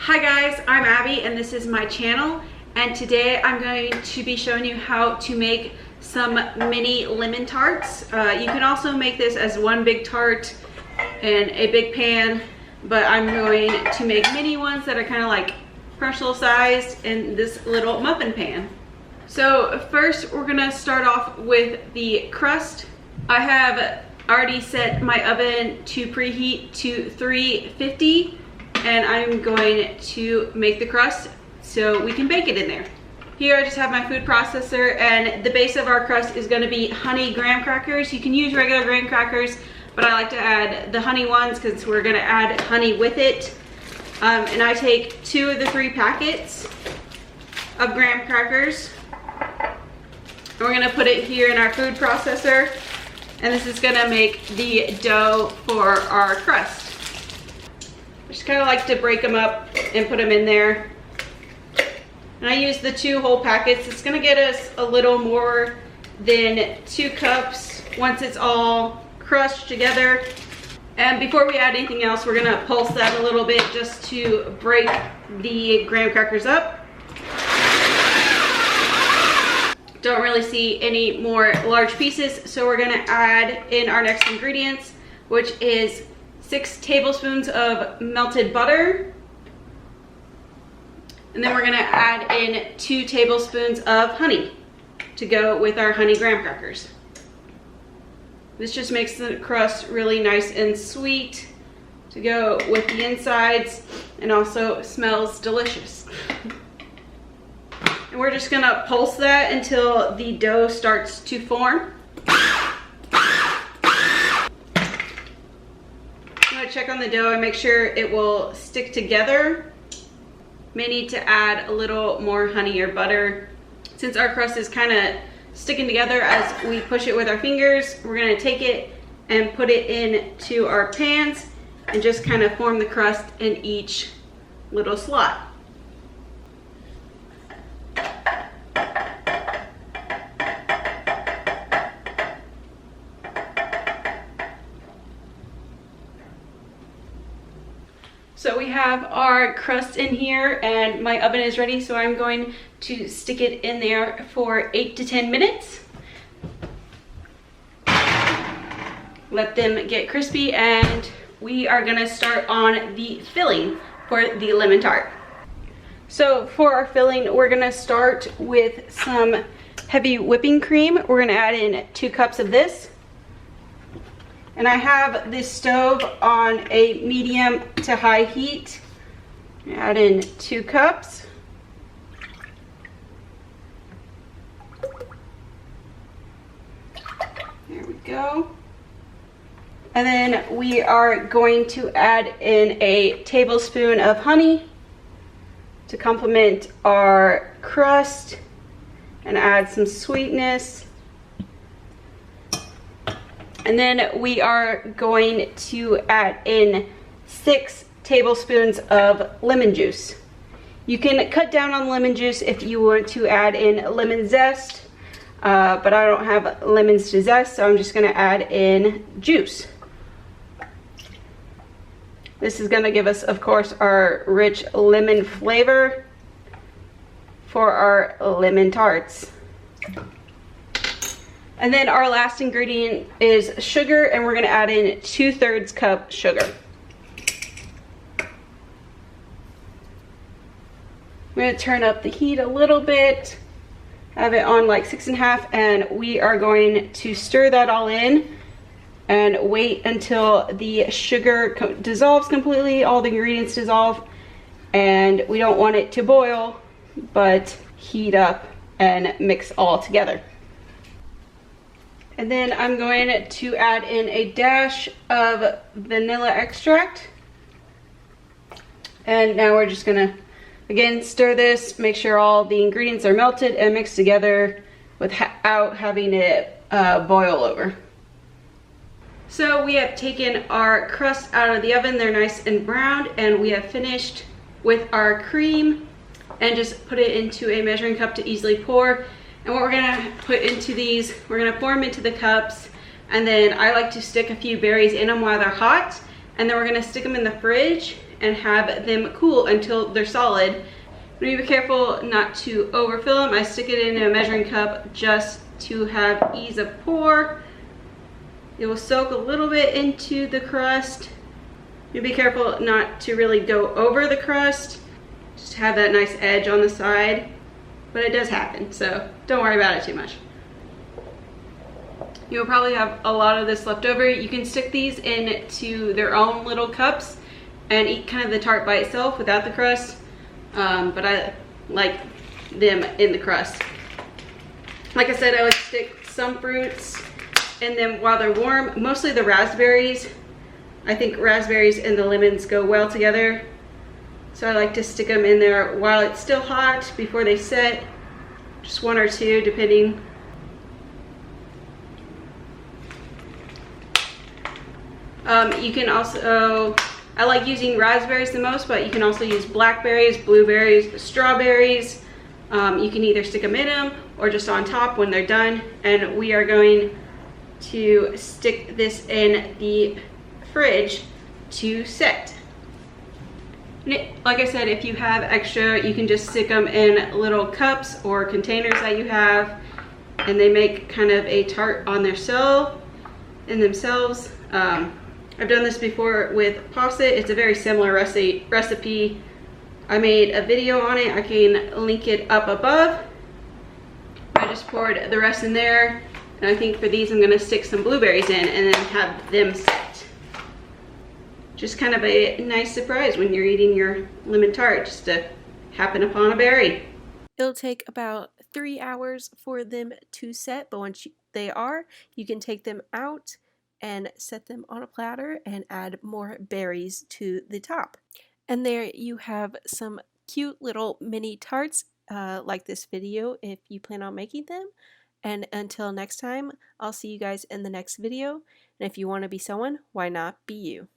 Hi guys, I'm Abby and this is my channel, and today I'm going to be showing you how to make some mini lemon tarts. You can also make this as one big tart in a big pan, but I'm going to make mini ones that are kind of like pretzel sized in this little muffin pan. So first we're gonna start off with the crust. I have already set my oven to preheat to 350, and I'm going to make the crust so we can bake it in there. Here I just have my food processor, and the base of our crust is going to be honey graham crackers. You can use regular graham crackers, but I like to add the honey ones because we're going to add honey with it. And I take 2 of the 3 packets of graham crackers, and we're going to put it here in our food processor, and this is going to make the dough for our crust. Just kind of like to break them up and put them in there. And I use the 2 whole packets. It's going to get us a little more than 2 cups once it's all crushed together. And before we add anything else, we're going to pulse that a little bit just to break the graham crackers up. Don't really see any more large pieces, so we're going to add in our next ingredients, which is 6 tablespoons of melted butter, and then we're going to add in 2 tablespoons of honey to go with our honey graham crackers. This just makes the crust really nice and sweet to go with the insides, and also smells delicious. And we're just going to pulse that until the dough starts to form. Check on the dough and make sure it will stick together. May need to add a little more honey or butter. Since our crust is kind of sticking together as we push it with our fingers, we're going to take it and put it into our pans and just kind of form the crust in each little slot. So we have our crust in here, and my oven is ready, so I'm going to stick it in there for 8 to 10 minutes. Let them get crispy, and we are gonna start on the filling for the lemon tart. So for our filling, we're gonna start with some heavy whipping cream. We're gonna add in 2 cups of this. And I have this stove on a medium to high heat. Add in 2 cups. There we go. And then we are going to add in a tablespoon of honey to complement our crust and add some sweetness. And then we are going to add in 6 tablespoons of lemon juice. You can cut down on lemon juice if you want to add in lemon zest, but I don't have lemons to zest, so I'm just going to add in juice. This is going to give us, of course, our rich lemon flavor for our lemon tarts. And then our last ingredient is sugar, and we're going to add in 2/3 cup sugar. I'm going to turn up the heat a little bit, have it on like 6.5, and we are going to stir that all in and wait until the sugar dissolves completely, all the ingredients dissolve, and we don't want it to boil, but heat up and mix all together. And then I'm going to add in a dash of vanilla extract. And now we're just gonna, again, stir this, make sure all the ingredients are melted and mixed together without having it boil over. So we have taken our crust out of the oven. They're nice and browned, and we have finished with our cream and just put it into a measuring cup to easily pour. And what we're gonna put into these, we're gonna pour them into the cups, and then I like to stick a few berries in them while they're hot, and then we're gonna stick them in the fridge, and have them cool until they're solid. Be careful not to overfill them. I stick it in a measuring cup just to have ease of pour. It will soak a little bit into the crust. You be careful not to really go over the crust. Just have that nice edge on the side. But it does happen, so don't worry about it too much. You'll probably have a lot of this left over. You can stick these into their own little cups and eat kind of the tart by itself without the crust. But I like them in the crust. Like I said, I like to stick some fruits in them while they're warm. Mostly the raspberries. I think raspberries and the lemons go well together. So I like to stick them in there while it's still hot before they set. Just one or two depending. You can also, I like using raspberries the most, but you can also use blackberries, blueberries, strawberries. You can either stick them in them or just on top when they're done. And we are going to stick this in the fridge to set. Like I said, if you have extra, you can just stick them in little cups or containers that you have, and they make kind of a tart on themselves. I've done this before with pasta. It's a very similar recipe. I made a video on it. I can link it up above. I just poured the rest in there, and I think for these I'm gonna stick some blueberries in and then have them set. Just kind of a nice surprise when you're eating your lemon tart, just to happen upon a berry. It'll take about 3 hours for them to set, but once they are, you can take them out and set them on a platter and add more berries to the top. And there you have some cute little mini tarts like this video if you plan on making them. And until next time, I'll see you guys in the next video. And if you want to be someone, why not be you?